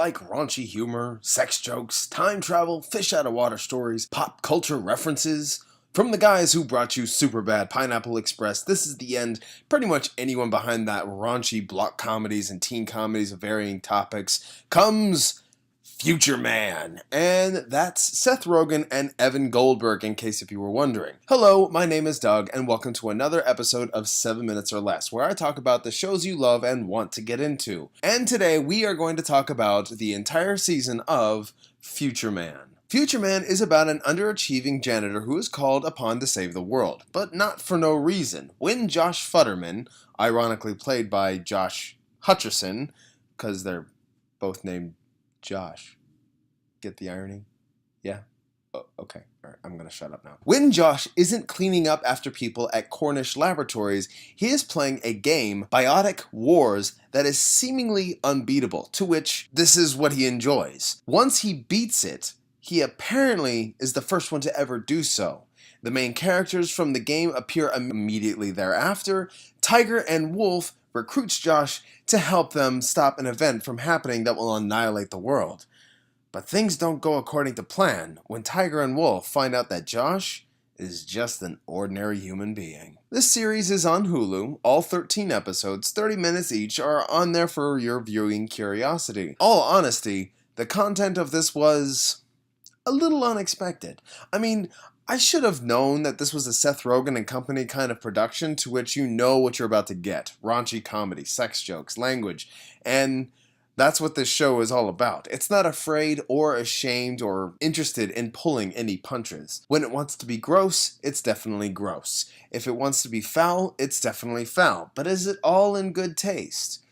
like raunchy humor, sex jokes, time travel, fish out of water stories, pop culture references? From the guys who brought you Superbad, Pineapple Express, This Is the End, pretty much anyone behind that raunchy block comedies and teen comedies of varying topics, comes Future Man, and that's Seth Rogen and Evan Goldberg, in case if you were wondering. Hello, my name is Doug, and welcome to another episode of 7 Minutes or Less, where I talk about the shows you love and want to get into. And today we are going to talk about the entire season of Future Man. Future Man is about an underachieving janitor who is called upon to save the world, but not for no reason. When Josh Futterman, ironically played by Josh Huterson, because they're both named Josh. Get the irony? Yeah? Oh, okay. All right, I'm going to shut up now. When Josh isn't cleaning up after people at Kronish labratories, he is playing a game, Biotic Wars, that is seemingly unbeatable, to which this is what he enjoys. Once he beats it, he apparently is the first one to ever do so. The main characters from the game appear immediately thereafter. Tiger and Wolf recruits Josh to help them stop an event from happening that will annihilate the world. But things don't go according to plan when Tiger and Wolf find out that Josh is just an ordinary human being. This series is on Hulu. All 13 episodes, 30 minutes each, are on there for your viewing curiosity. All honesty, the content of this was a little unexpected. I mean, I should have known that this was a Seth Rogen and company kind of production to which you know what you're about to get. Raunchy comedy, sex jokes, language, and that's what this show is all about. It's not afraid or ashamed or interested in pulling any punches. When it wants to be gross, it's definitely gross. If it wants to be foul, it's definitely foul. But is it all in good taste?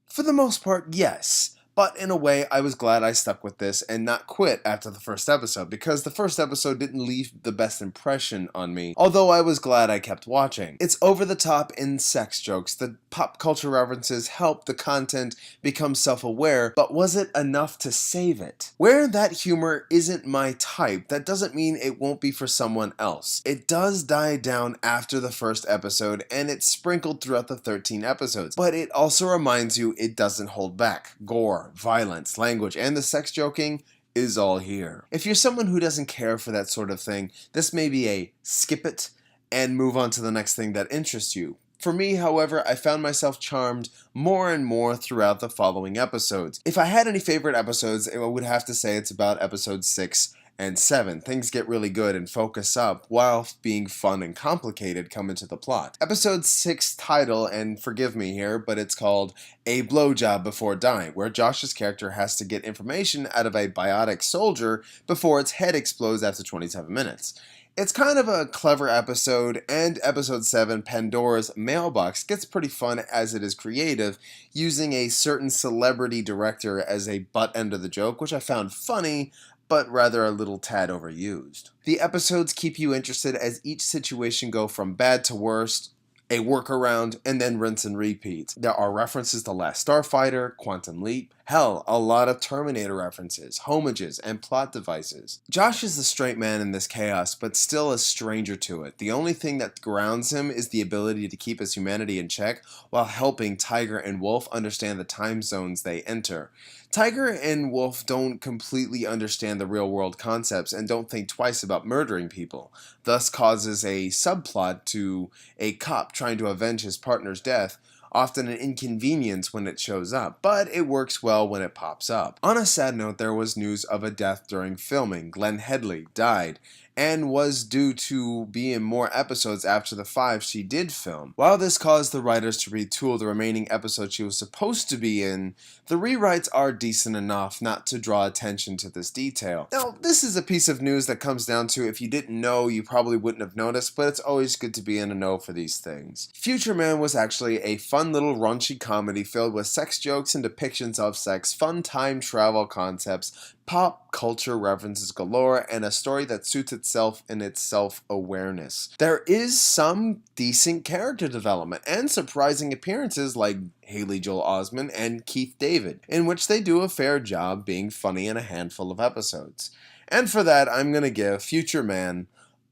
For the most part, yes. But in a way, I was glad I stuck with this and not quit after the first episode, because the first episode didn't leave the best impression on me, although I was glad I kept watching. It's over the top in sex jokes, the pop culture references help the content become self-aware, but was it enough to save it? Where that humor isn't my type, that doesn't mean it won't be for someone else. It does die down after the first episode, and it's sprinkled throughout the 13 episodes, but it also reminds you it doesn't hold back. Gore, violence, language, and the sex joking is all here. If you're someone who doesn't care for that sort of thing, this may be a skip it and move on to the next thing that interests you. For me, however, I found myself charmed more and more throughout the following episodes. If I had any favorite episodes, I would have to say it's about episodes 6 and 7. Things get really good and focus up, while being fun and complicated come into the plot. Episode 6 title, and forgive me here, but it's called A Blowjob Before Dying, where Josh's character has to get information out of a biotic soldier before its head explodes after 27 minutes. It's kind of a clever episode, and episode 7, Pandora's Mailbox, gets pretty fun as it is creative, using a certain celebrity director as a butt end of the joke, which I found funny, but rather a little tad overused. The episodes keep you interested as each situation go from bad to worst, a workaround, and then rinse and repeat. There are references to Last Starfighter, Quantum Leap, hell, a lot of Terminator references, homages, and plot devices. Josh is the straight man in this chaos, but still a stranger to it. The only thing that grounds him is the ability to keep his humanity in check while helping Tiger and Wolf understand the time zones they enter. Tiger and Wolf don't completely understand the real-world concepts and don't think twice about murdering people, thus causes a subplot to a cop trying to avenge his partner's death, often an inconvenience when it shows up, but it works well when it pops up. On a sad note, there was news of a death during filming. Glenn Headley died, and was due to be in more episodes after the 5 she did film. While this caused the writers to retool the remaining episodes she was supposed to be in, the rewrites are decent enough not to draw attention to this detail. Now, this is a piece of news that comes down to if you didn't know, you probably wouldn't have noticed, but it's always good to be in the know for these things. Future Man was actually a fun little raunchy comedy filled with sex jokes and depictions of sex, fun time travel concepts, pop culture references galore, and a story that suits itself in its self-awareness. There is some decent character development and surprising appearances like Haley Joel Osment and Keith David, in which they do a fair job being funny in a handful of episodes. And for that, I'm gonna give Future Man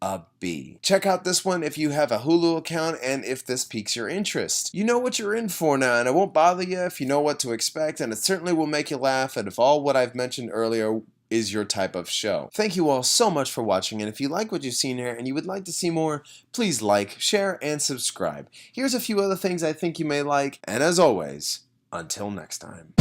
a B. Check out this one if you have a Hulu account and if this piques your interest. You know what you're in for now, and it won't bother you if you know what to expect, and it certainly will make you laugh, and if all what I've mentioned earlier is your type of show. Thank you all so much for watching, and if you like what you've seen here and you would like to see more, please like, share, and subscribe. Here's a few other things I think you may like, and as always, until next time.